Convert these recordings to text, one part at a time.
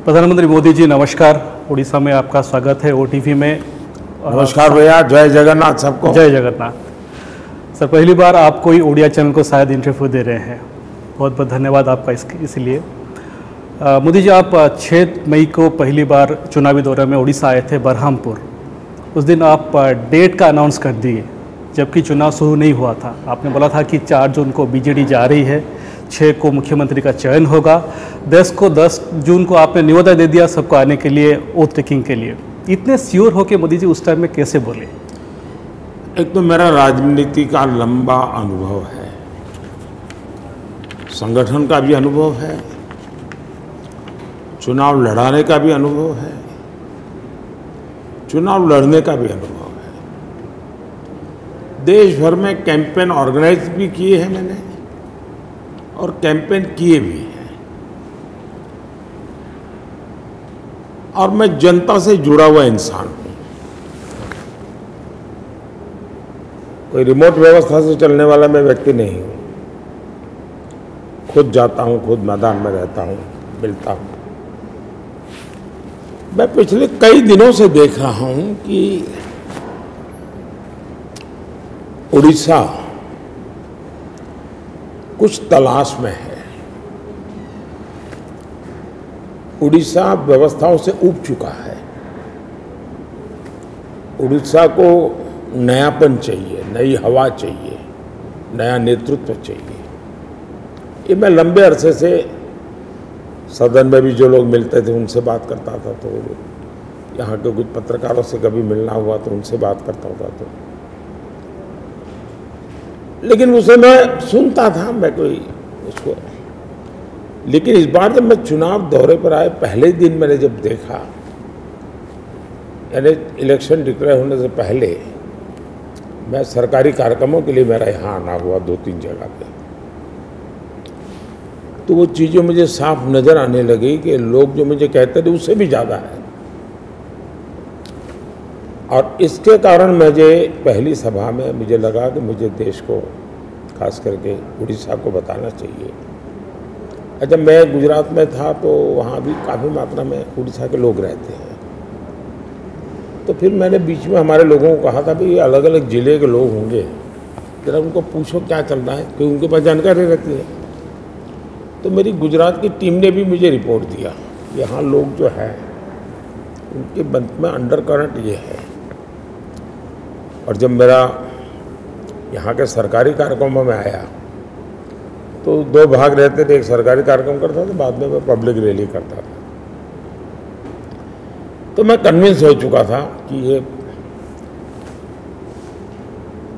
प्रधानमंत्री मोदी जी नमस्कार। उड़ीसा में आपका स्वागत है ओटीवी में। नमस्कार भैया, जय जगन्नाथ सबको। जय जगन्नाथ। सर, पहली बार आप कोई ओडिया चैनल को शायद इंटरव्यू दे रहे हैं, बहुत बहुत धन्यवाद आपका इसलिए। मोदी जी, आप 6 मई को पहली बार चुनावी दौरे में उड़ीसा आए थे, बरहामपुर। उस दिन आप डेट का अनाउंस कर दिए जबकि चुनाव शुरू नहीं हुआ था। आपने बोला था कि 4 जून को बीजेडी जा रही है, 6 को मुख्यमंत्री का चयन होगा, 10 जून को आपने न्योता दे दिया सबको आने के लिए, ओथ टेकिंग के लिए। इतने श्योर होके मोदी जी उस टाइम में कैसे बोले? एक तो मेरा राजनीति का लंबा अनुभव है, संगठन का भी अनुभव है, चुनाव लड़ाने का भी अनुभव है, चुनाव लड़ने का भी अनुभव है। देश भर में कैंपेन ऑर्गेनाइज भी किए हैं मैंने और कैंपेन किए भी हैं, और मैं जनता से जुड़ा हुआ इंसान हूं। कोई रिमोट व्यवस्था से चलने वाला मैं व्यक्ति नहीं हूं। खुद जाता हूं, खुद मैदान में रहता हूं, मिलता हूं। मैं पिछले कई दिनों से देख रहा हूं कि उड़ीसा कुछ तलाश में है। उड़ीसा व्यवस्थाओं से ऊब चुका है। उड़ीसा को नयापन चाहिए, नई हवा चाहिए, नया नेतृत्व चाहिए। ये मैं लंबे अरसे से सदन में भी जो लोग मिलते थे उनसे बात करता था, तो यहाँ के कुछ पत्रकारों से कभी मिलना हुआ तो उनसे बात करता होता तो, लेकिन उसे मैं सुनता था, मैं कोई उसको। लेकिन इस बार जब मैं चुनाव दौरे पर आए पहले दिन मैंने जब देखा, यानी इलेक्शन डिक्लेयर होने से पहले मैं सरकारी कार्यक्रमों के लिए मेरा यहाँ आना हुआ 2-3 जगह पे, तो वो चीज़ें मुझे साफ नज़र आने लगी कि लोग जो मुझे कहते थे उससे भी ज़्यादा है। और इसके कारण मुझे पहली सभा में मुझे लगा कि मुझे देश को, खास करके उड़ीसा को बताना चाहिए। जब मैं गुजरात में था तो वहाँ भी काफ़ी मात्रा में उड़ीसा के लोग रहते हैं, तो फिर मैंने बीच में हमारे लोगों को कहा था भी ये अलग अलग ज़िले के लोग होंगे, जरा उनको पूछो क्या चल रहा है, क्योंकि उनके पास जानकारी रहती है। तो मेरी गुजरात की टीम ने भी मुझे रिपोर्ट दिया, यहाँ लोग जो है उनके मन में अंडर करंट ये है। और जब मेरा यहाँ के सरकारी कार्यक्रमों में आया तो 2 भाग रहते थे, एक सरकारी कार्यक्रम करता था, बाद में मैं पब्लिक रैली करता था। तो मैं कन्विंस हो चुका था कि ये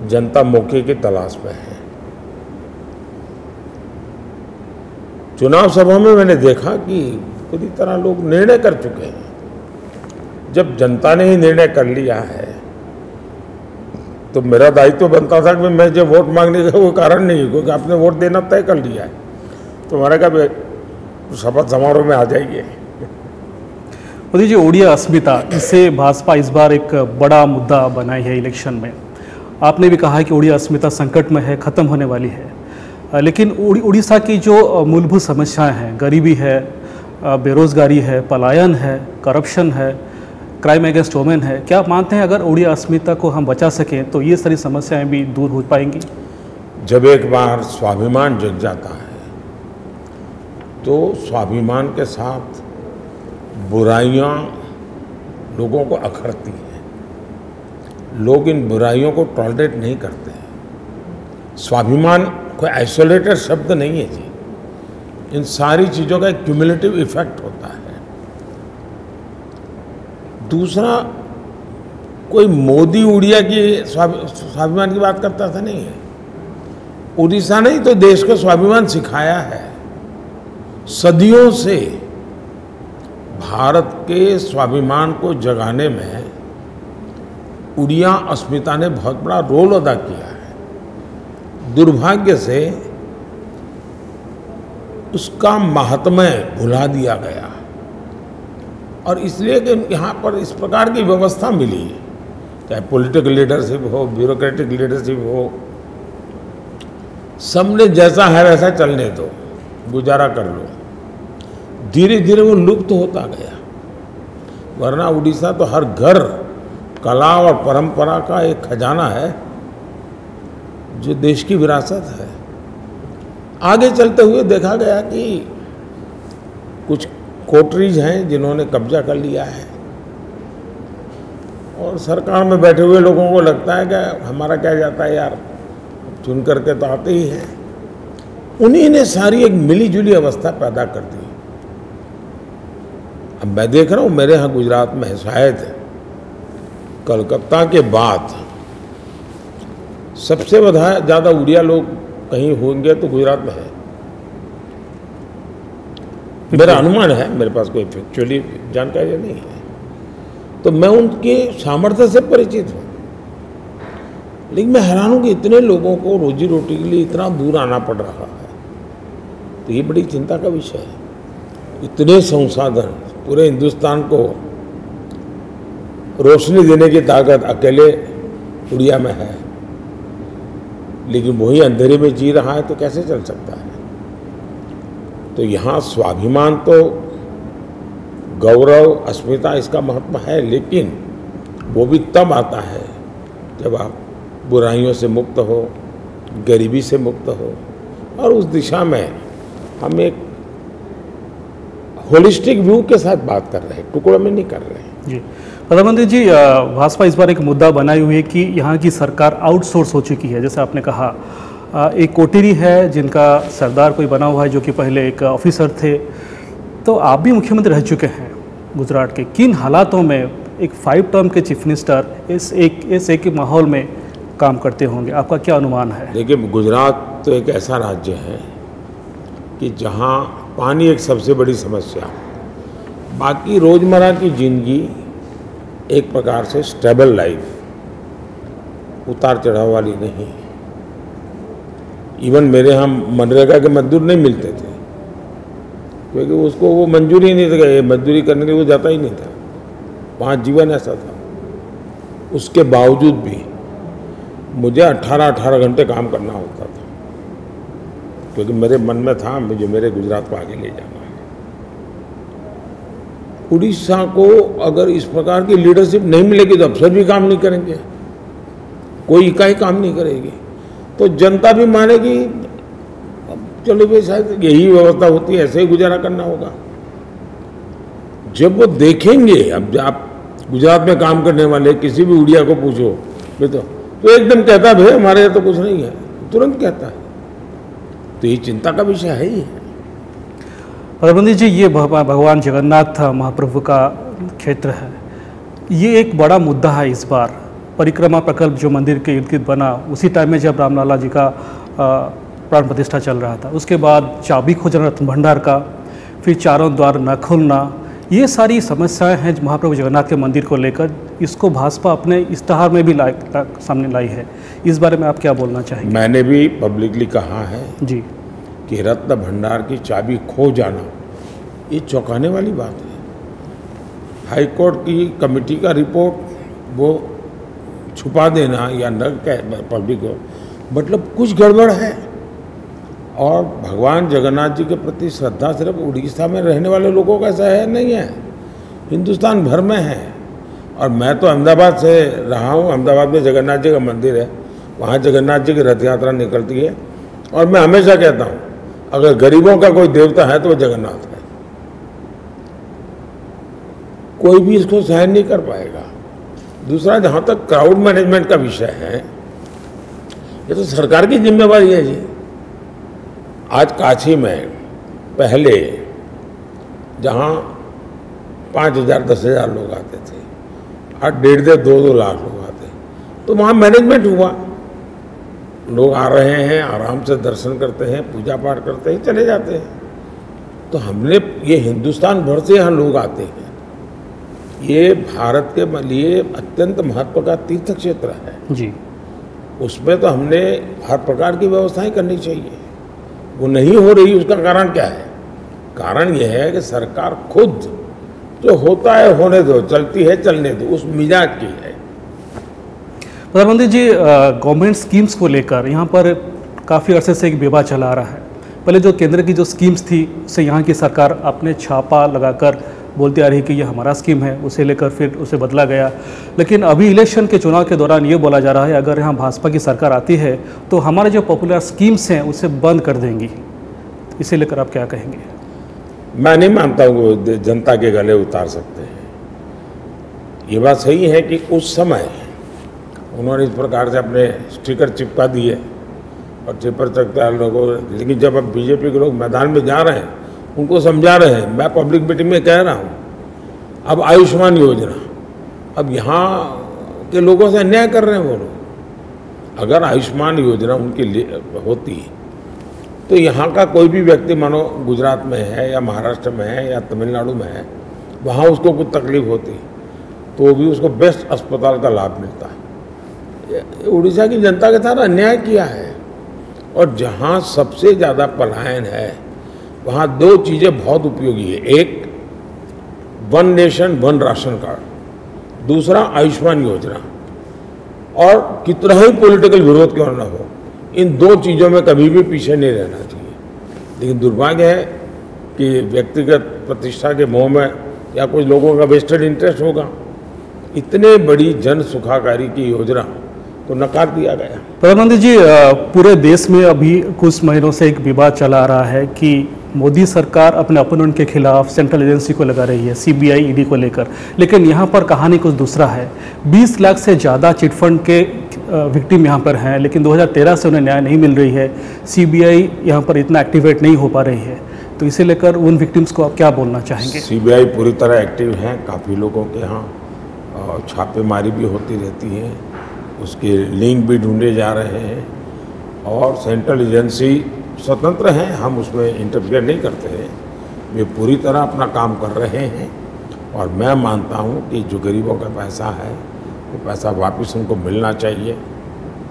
जनता मौके की तलाश में है। चुनाव सभा में मैंने देखा कि पूरी तरह लोग निर्णय कर चुके हैं। जब जनता ने ही निर्णय कर लिया है तो मेरा दायित्व बनता था कि मैं जो वोट मांगने का वो कारण नहीं है, क्योंकि आपने वोट देना तय कर लिया है, तो हमारे कहा शपथ समारोह में आ जाइए। मोदी जी, ओडिया अस्मिता, इसे भाजपा इस बार एक बड़ा मुद्दा बनाई है इलेक्शन में। आपने भी कहा कि ओडिया अस्मिता संकट में है, ख़त्म होने वाली है, लेकिन उड़ीसा की जो मूलभूत समस्याएं हैं, गरीबी है, बेरोजगारी है, पलायन है, करप्शन है, क्राइम अगेंस्ट वुमेन है, क्या आप मानते हैं अगर ओडिया अस्मिता को हम बचा सकें तो ये सारी समस्याएं भी दूर हो पाएंगी? जब एक बार स्वाभिमान जग जाता है तो स्वाभिमान के साथ बुराइयां लोगों को अखरती हैं। लोग इन बुराइयों को टॉलरेट नहीं करते हैं। स्वाभिमान कोई आइसोलेटेड शब्द नहीं है जी, इन सारी चीज़ों का एक क्यूमुलेटिव इफेक्ट होता है। दूसरा, कोई मोदी उड़िया की स्वाभिमान की बात करता था, नहीं है। उड़ीसा ने ही तो देश को स्वाभिमान सिखाया है। सदियों से भारत के स्वाभिमान को जगाने में उड़िया अस्मिता ने बहुत बड़ा रोल अदा किया है। दुर्भाग्य से उसका महात्म्य भुला दिया गया, और इसलिए कि यहाँ पर इस प्रकार की व्यवस्था मिली, चाहे पॉलिटिकल लीडरशिप हो, ब्यूरोक्रेटिक लीडरशिप हो, सबने जैसा है वैसा चलने दो, गुजारा कर लो। धीरे धीरे वो लुप्त होता गया। वरना उड़ीसा तो हर घर कला और परंपरा का एक खजाना है जो देश की विरासत है। आगे चलते हुए देखा गया कि कुछ कोटरीज हैं जिन्होंने कब्जा कर लिया है और सरकार में बैठे हुए लोगों को लगता है कि हमारा क्या जाता है यार, चुन करके तो आते ही हैं। उन्हीं ने सारी एक मिली-जुली अवस्था पैदा कर दी। अब मैं देख रहा हूँ मेरे यहाँ गुजरात में शायद कलकत्ता के बाद सबसे ज़्यादा उड़िया लोग कहीं होंगे तो गुजरात में है। मेरा अनुमान है, मेरे पास कोई फैक्चुअली जानकारी नहीं है। तो मैं उनके सामर्थ्य से परिचित हूँ, लेकिन मैं हैरान हूँ कि इतने लोगों को रोजी रोटी के लिए इतना दूर आना पड़ रहा है। तो ये बड़ी चिंता का विषय है। इतने संसाधन, पूरे हिंदुस्तान को रोशनी देने की ताकत अकेले उड़िया में है, लेकिन वही अंधेरे में जी रहा है, तो कैसे चल सकता है। तो यहाँ स्वाभिमान तो, गौरव, अस्मिता, इसका महत्व है, लेकिन वो भी तब आता है जब आप बुराइयों से मुक्त हो, गरीबी से मुक्त हो, और उस दिशा में हम एक होलिस्टिक व्यू के साथ बात कर रहे हैं, टुकड़ों में नहीं कर रहे हैं। जी प्रधानमंत्री जी, भाजपा इस बार एक मुद्दा बनाई हुई है कि यहाँ की सरकार आउटसोर्स हो चुकी है। जैसे आपने कहा, एक कोटेरी है जिनका सरदार कोई बना हुआ है जो कि पहले एक ऑफिसर थे। तो आप भी मुख्यमंत्री रह चुके हैं गुजरात के। किन हालातों में एक 5 टर्म के चीफ मिनिस्टर इस एक माहौल में काम करते होंगे, आपका क्या अनुमान है? देखिए, गुजरात तो एक ऐसा राज्य है कि जहाँ पानी एक सबसे बड़ी समस्या, बाकी रोज़मर्रा की जिंदगी एक प्रकार से स्टेबल लाइफ, उतार चढ़ाव वाली नहीं। इवन मेरे यहाँ मनरेगा के मजदूर नहीं मिलते थे, क्योंकि उसको वो मंजूरी नहीं था, मजदूरी करने के लिए वो जाता ही नहीं था। वहाँ जीवन ऐसा था। उसके बावजूद भी मुझे 18 घंटे काम करना होता था, क्योंकि मेरे मन में था मुझे मेरे गुजरात को आगे ले जाना है। उड़ीसा को अगर इस प्रकार की लीडरशिप नहीं मिलेगी तो अफसर भी काम नहीं करेंगे, कोई इकाई काम नहीं करेगी, तो जनता भी मानेगी चलो भाई शायद यही व्यवस्था होती है, ऐसे ही गुजारा करना होगा। जब वो देखेंगे, अब आप गुजरात में काम करने वाले किसी भी उड़िया को पूछो तो एकदम कहता भाई हमारे यहाँ तो कुछ नहीं है, तुरंत कहता है। तो ये चिंता का विषय है ही है। प्रधानमंत्री जी, ये भगवान जगन्नाथ महाप्रभु का क्षेत्र है, ये एक बड़ा मुद्दा है इस बार। परिक्रमा प्रकल्प जो मंदिर के इर्द गिर्द बना, उसी टाइम में जब रामलला जी का प्राण प्रतिष्ठा चल रहा था, उसके बाद चाबी खोजना रत्न भंडार का, फिर चारों द्वार न खुलना, ये सारी समस्याएं हैं महाप्रभु जगन्नाथ के मंदिर को लेकर। इसको भाजपा अपने इश्तहार में भी सामने लाई है। इस बारे में आप क्या बोलना चाहेंगे? मैंने भी पब्लिकली कहा है जी कि रत्न भंडार की चाबी खो जाना ये चौंकाने वाली बात है। हाई कोर्ट की कमेटी का रिपोर्ट वो छुपा देना या न कह पब्लिक को, मतलब कुछ गड़बड़ है। और भगवान जगन्नाथ जी के प्रति श्रद्धा सिर्फ उड़ीसा में रहने वाले लोगों का ऐसा है नहीं है, हिंदुस्तान भर में है। और मैं तो अहमदाबाद से रहा हूँ, अहमदाबाद में जगन्नाथ जी का मंदिर है, वहाँ जगन्नाथ जी की रथ यात्रा निकलती है। और मैं हमेशा कहता हूँ अगर गरीबों का कोई देवता है तो वो जगन्नाथ है, कोई भी इसको सहन नहीं कर पाएगा। दूसरा, जहाँ तक क्राउड मैनेजमेंट का विषय है, ये तो सरकार की जिम्मेवारी है जी। आज काशी में पहले जहाँ 5,000 10,000 लोग आते थे, आज 1.5-2 लाख लोग आते हैं। तो वहाँ मैनेजमेंट हुआ, लोग आ रहे हैं, आराम से दर्शन करते हैं, पूजा पाठ करते हैं, चले जाते हैं। तो हमने ये हिंदुस्तान भर से यहाँ लोग आते हैं, ये भारत के लिए अत्यंत महत्व का तीर्थ क्षेत्र है जी। उसमें तो हमने हर प्रकार की व्यवस्थाएं करनी चाहिए। वो नहीं हो रही, उसका कारण क्या है? कारण यह है कि सरकार खुद जो होता है होने दो, चलती है चलने दो, उस मिजाज की है। प्रधानमंत्री जी, गवर्नमेंट स्कीम्स को लेकर यहाँ पर काफ़ी अरसे से एक विवाद चला आ रहा है। पहले जो केंद्र की जो स्कीम्स थी उससे यहाँ की सरकार अपने छापा लगाकर बोलती आ रही कि ये हमारा स्कीम है, उसे लेकर फिर उसे बदला गया। लेकिन अभी इलेक्शन के चुनाव के दौरान ये बोला जा रहा है अगर यहाँ भाजपा की सरकार आती है तो हमारे जो पॉपुलर स्कीम्स हैं उसे बंद कर देंगी। इसे लेकर आप क्या कहेंगे? मैं नहीं मानता हूँ वो जनता के गले उतार सकते हैं। ये बात सही है कि उस समय उन्होंने इस प्रकार से अपने स्टिकर चिपका दिए और चिपर चकता लोगों, लेकिन जब अब बीजेपी के लोग मैदान में जा रहे हैं उनको समझा रहे हैं। मैं पब्लिक मीटिंग में कह रहा हूँ अब आयुष्मान योजना, अब यहाँ के लोगों से अन्याय कर रहे हैं वो लोग। अगर आयुष्मान योजना उनके लिए होती तो यहाँ का कोई भी व्यक्ति मानो गुजरात में है या महाराष्ट्र में है या तमिलनाडु में है, वहाँ उसको कुछ तकलीफ होती तो भी उसको बेस्ट अस्पताल का लाभ मिलता है। उड़ीसा की जनता के साथ अन्याय किया है। और जहाँ सबसे ज़्यादा पलायन है वहाँ दो चीज़ें बहुत उपयोगी है। एक one nation one ration card, दूसरा आयुष्मान योजना। और कितना ही पॉलिटिकल विरोध क्यों ना हो, इन दो चीज़ों में कभी भी पीछे नहीं रहना चाहिए। लेकिन दुर्भाग्य है कि व्यक्तिगत प्रतिष्ठा के मोह में या कुछ लोगों का वेस्टेड इंटरेस्ट होगा, इतने बड़ी जन सुखाकारी की योजना को नकार दिया गया। प्रधानमंत्री जी, पूरे देश में अभी कुछ महीनों से एक विवाद चला आ रहा है कि मोदी सरकार अपने अपोनेंट के खिलाफ सेंट्रल एजेंसी को लगा रही है, सीबीआई ईडी को लेकर। लेकिन यहाँ पर कहानी कुछ दूसरा है। 20 लाख से ज़्यादा चिटफंड के विक्टिम यहाँ पर हैं, लेकिन 2013 से उन्हें न्याय नहीं मिल रही है। सीबीआई यहाँ पर इतना एक्टिवेट नहीं हो पा रही है, तो इसे लेकर उन विक्टिम्स को आप क्या बोलना चाहेंगे? सीबीआई पूरी तरह एक्टिव है। काफ़ी लोगों के यहाँ छापेमारी भी होती रहती है, उसके लिंक भी ढूंढे जा रहे हैं। और सेंट्रल एजेंसी स्वतंत्र हैं, हम उसमें इंटरफेयर नहीं करते हैं। वे पूरी तरह अपना काम कर रहे हैं। और मैं मानता हूं कि जो गरीबों का पैसा है वो पैसा वापस उनको मिलना चाहिए।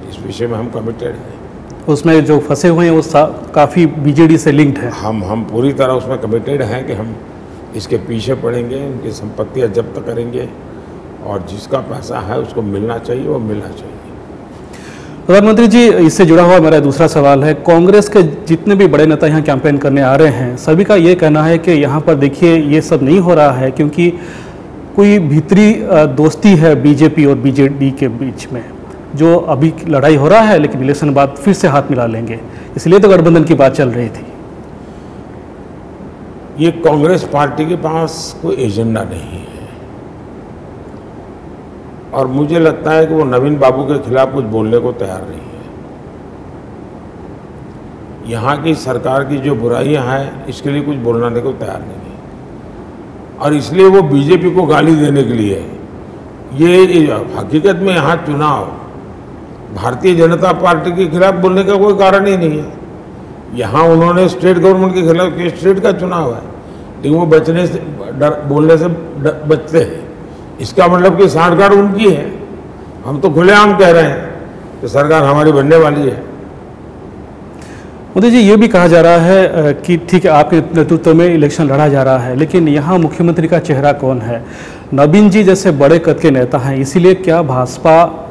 इस विषय में हम कमिटेड हैं। उसमें जो फंसे हुए हैं वो काफ़ी बीजेडी से लिंक्ड है। हम पूरी तरह उसमें कमिटेड हैं कि हम इसके पीछे पड़ेंगे, उनकी संपत्तियाँ जब्त करेंगे और जिसका पैसा है उसको मिलना चाहिए, वो मिलना चाहिए। प्रधानमंत्री जी, इससे जुड़ा हुआ मेरा दूसरा सवाल है, कांग्रेस के जितने भी बड़े नेता यहाँ कैंपेन करने आ रहे हैं, सभी का ये कहना है कि यहाँ पर देखिए ये सब नहीं हो रहा है क्योंकि कोई भीतरी दोस्ती है बीजेपी और बीजेडी के बीच में, जो अभी लड़ाई हो रहा है लेकिन इलेक्शन बाद फिर से हाथ मिला लेंगे, इसलिए तो गठबंधन की बात चल रही थी। ये कांग्रेस पार्टी के पास कोई एजेंडा नहीं है और मुझे लगता है कि वो नवीन बाबू के खिलाफ कुछ बोलने को तैयार नहीं है। यहाँ की सरकार की जो बुराइयां हैं इसके लिए कुछ बोलने को तैयार नहीं है और इसलिए वो बीजेपी को गाली देने के लिए ये हकीकत में यहाँ चुनाव भारतीय जनता पार्टी के खिलाफ बोलने का कोई कारण ही नहीं है। यहाँ उन्होंने स्टेट गवर्नमेंट के खिलाफ, स्टेट का चुनाव है, लेकिन वो बचने से बोलने से बचते हैं। इसका मतलब कि सांठगांठ उनकी है। हम तो खुलेआम कह रहे हैं कि सरकार हमारी बनने वाली है। मोदी जी, ये भी कहा जा रहा है कि ठीक है आपके नेतृत्व में इलेक्शन लड़ा जा रहा है, लेकिन यहाँ मुख्यमंत्री का चेहरा कौन है? नवीन जी जैसे बड़े कद के नेता हैं, इसीलिए क्या भाजपा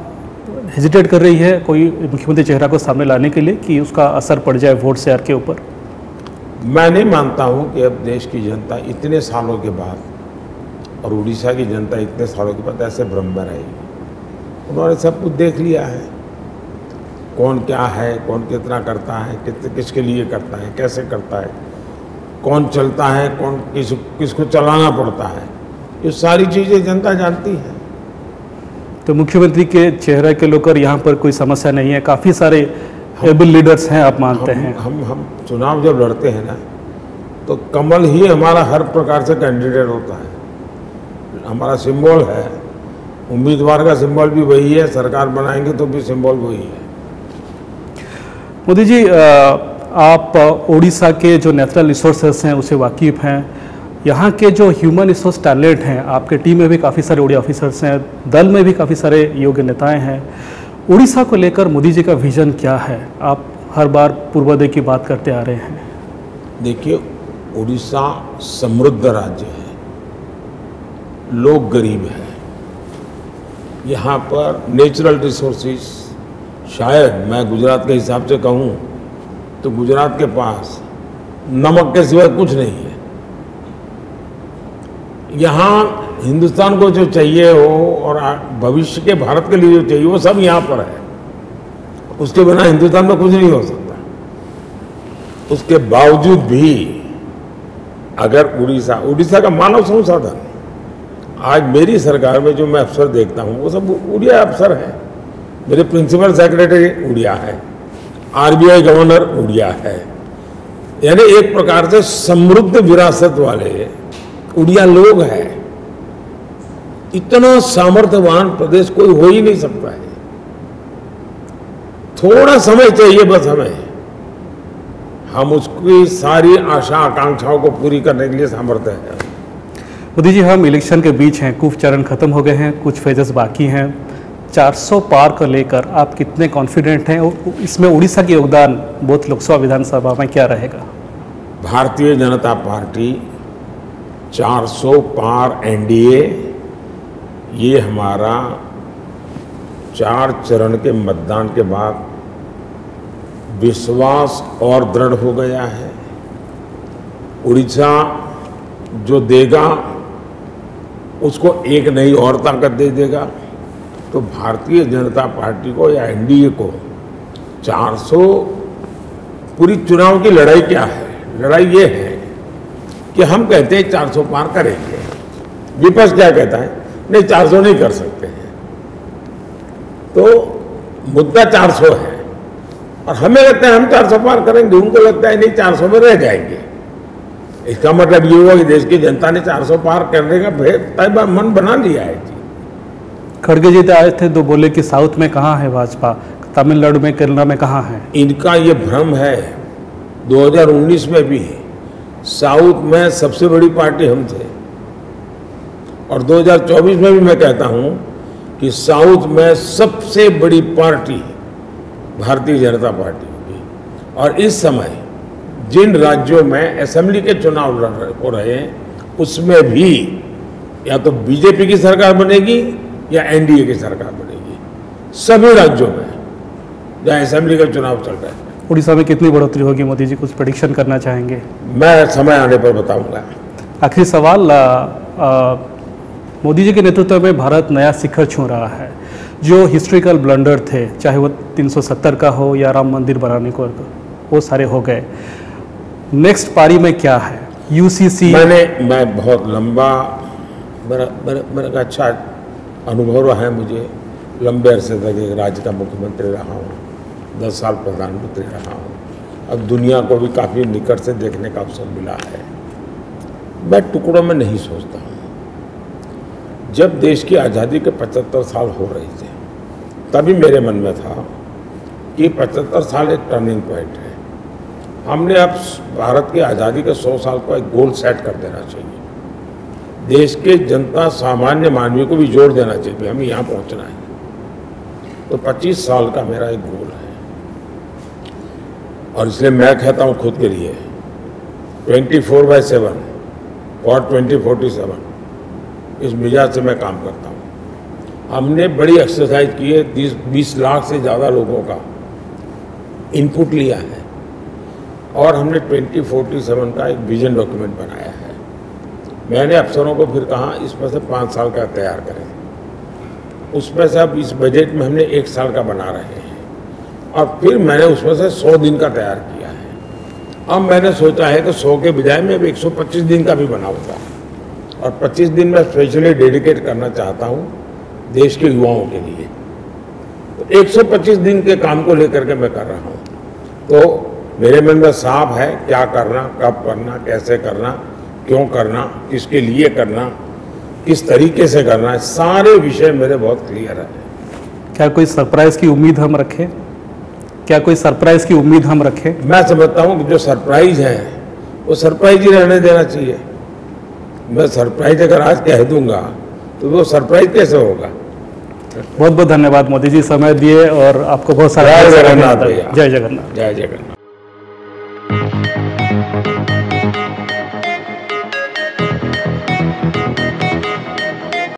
हेजिटेट कर रही है कोई मुख्यमंत्री चेहरा को सामने लाने के लिए कि उसका असर पड़ जाए वोट शेयर के ऊपर? मैं नहीं मानता हूँ कि अब देश की जनता इतने सालों के बाद और उड़ीसा की जनता इतने सालों के बाद ऐसे भ्रम में रहेगी। उन्होंने सब कुछ देख लिया है, कौन क्या है, कौन कितना करता है, किसके लिए करता है, कैसे करता है, कौन चलता है, कौन किसको चलाना पड़ता है, ये सारी चीज़ें जनता जानती है। तो मुख्यमंत्री के चेहरे के लेकर यहाँ पर कोई समस्या नहीं है, काफ़ी सारे एबल लीडर्स हैं आप मानते हैं? हम चुनाव जब लड़ते हैं ना तो कमल ही हमारा हर प्रकार से कैंडिडेट होता है, हमारा सिंबल है। उम्मीदवार का सिंबल भी वही है, सरकार बनाएंगे तो भी सिंबल वही है। मोदी जी, आप ओडिशा के जो नेचुरल रिसोर्सेस हैं उसे वाकिफ़ हैं, यहाँ के जो ह्यूमन रिसोर्स टैलेंट हैं, आपके टीम में भी काफ़ी सारे ओडिया ऑफिसर्स हैं, दल में भी काफ़ी सारे योग्य नेताएं हैं। उड़ीसा को लेकर मोदी जी का विजन क्या है? आप हर बार पूर्वोदय की बात करते आ रहे हैं। देखिए, उड़ीसा समृद्ध राज्य है, लोग गरीब हैं, यहाँ पर नेचुरल रिसोर्सेज, शायद मैं गुजरात के हिसाब से कहूँ तो गुजरात के पास नमक के सिवाय कुछ नहीं है। यहाँ हिंदुस्तान को जो चाहिए हो और भविष्य के भारत के लिए जो चाहिए वो सब यहाँ पर है। उसके बिना हिंदुस्तान में कुछ नहीं हो सकता। उसके बावजूद भी अगर उड़ीसा का मानव संसाधन, आज मेरी सरकार में जो मैं अफसर देखता हूँ वो सब उड़िया अफसर हैं। मेरे प्रिंसिपल सेक्रेटरी उड़िया है, आरबीआई गवर्नर उड़िया है। यानी एक प्रकार से समृद्ध विरासत वाले उड़िया लोग हैं। इतना सामर्थ्यवान प्रदेश कोई हो ही नहीं सकता है। थोड़ा समय चाहिए बस हमें, हम उसकी सारी आशा आकांक्षाओं को पूरी करने के लिए सामर्थ्य है। मोदी जी, हम इलेक्शन के बीच हैं, कुछ चरण खत्म हो गए हैं, कुछ फेजेस बाकी हैं। 400 पार को लेकर आप कितने कॉन्फिडेंट हैं और इसमें उड़ीसा का योगदान बोथ लोकसभा विधानसभा में क्या रहेगा? भारतीय जनता पार्टी 400 पार एनडीए, ये हमारा 4 चरण के मतदान के बाद विश्वास और दृढ़ हो गया है। उड़ीसा जो देगा उसको एक नई और ताकत दे देगा। तो भारतीय जनता पार्टी को या एनडीए को 400, पूरी चुनाव की लड़ाई क्या है? लड़ाई ये है कि हम कहते हैं 400 पार करेंगे, विपक्ष क्या कहता है? नहीं, 400 नहीं कर सकते हैं। तो मुद्दा 400 है और हमें लगता है हम 400 पार करेंगे, उनको लगता है नहीं 400 में रह जाएंगे। इसका मतलब ये हुआ कि देश की जनता ने 400 पार करने का तय मन बना लिया है जी। खड़गे जी आए थे तो बोले कि साउथ में कहाँ है भाजपा, तमिलनाडु में, केरला में कहाँ है? इनका ये भ्रम है। 2019 में भी साउथ में सबसे बड़ी पार्टी हम थे और 2024 में भी मैं कहता हूं कि साउथ में सबसे बड़ी पार्टी भारतीय जनता पार्टी होगी। और इस समय जिन राज्यों में असेंबली के चुनाव हो रहे हैं उसमें भी या तो बीजेपी की सरकार बनेगी या एनडीए की सरकार बनेगी, सभी राज्यों में जहां असेंबली का चुनाव चल रहा है। उड़ीसा में कितनी बढ़ोतरी होगी मोदी जी, कुछ प्रेडिक्शन करना चाहेंगे? मैं समय आने पर बताऊंगा। आखिरी सवाल, मोदी जी के नेतृत्व में भारत नया शिखर छू रहा है। जो हिस्ट्रिकल ब्लंडर थे, चाहे वो 370 का हो या राम मंदिर बनाने को, वो सारे हो गए। नेक्स्ट पारी में क्या है? यूसीसी मैं बहुत लंबा, मेरा अच्छा अनुभव रहा है। मुझे लंबे अरसे तक एक राज्य का मुख्यमंत्री रहा हूँ, 10 साल प्रधानमंत्री रहा हूँ। अब दुनिया को भी काफ़ी निकट से देखने का अवसर मिला है। मैं टुकड़ों में नहीं सोचता हूँ। जब देश की आज़ादी के 75 साल हो रहे थे तभी मेरे मन में था कि 75 साल एक टर्निंग पॉइंट है। हमने अब भारत की आज़ादी के 100 साल को एक गोल सेट कर देना चाहिए। देश के जनता सामान्य मानवीय को भी जोड़ देना चाहिए कि हमें यहाँ पहुँचना है। तो 25 साल का मेरा एक गोल है और इसलिए मैं कहता हूँ खुद के लिए 24/7 और 2047 इस मिजाज से मैं काम करता हूँ। हमने बड़ी एक्सरसाइज की है, 20 लाख से ज़्यादा लोगों का इनपुट लिया है और हमने 2047 का एक विजन डॉक्यूमेंट बनाया है। मैंने अफसरों को फिर कहा इसमें से 5 साल का तैयार करें। उसमें से अब इस बजट में हमने 1 साल का बना रहे हैं और फिर मैंने उसमें से 100 दिन का तैयार किया है। अब मैंने सोचा है कि 100 के बजाय मैं 125 दिन का भी बनाऊंगा और 25 दिन में स्पेशली डेडिकेट करना चाहता हूं देश के युवाओं के लिए। तो 125 दिन के काम को लेकर के मैं कर रहा हूं। तो मेरे मन में साफ है क्या करना, कब करना, कैसे करना, क्यों करना, किसके लिए करना, किस तरीके से करना है, सारे विषय मेरे बहुत क्लियर है। क्या कोई सरप्राइज की उम्मीद हम रखें? क्या कोई सरप्राइज की उम्मीद हम रखें? मैं समझता हूं कि जो सरप्राइज है वो सरप्राइज ही रहने देना चाहिए। मैं सरप्राइज अगर आज कह दूंगा तो वो सरप्राइज कैसे होगा? बहुत बहुत धन्यवाद मोदी जी, समय दिए और आपको बहुत सारा जय जगन्नाथ। जय जगन्नाथ। जय जगन्नाथ।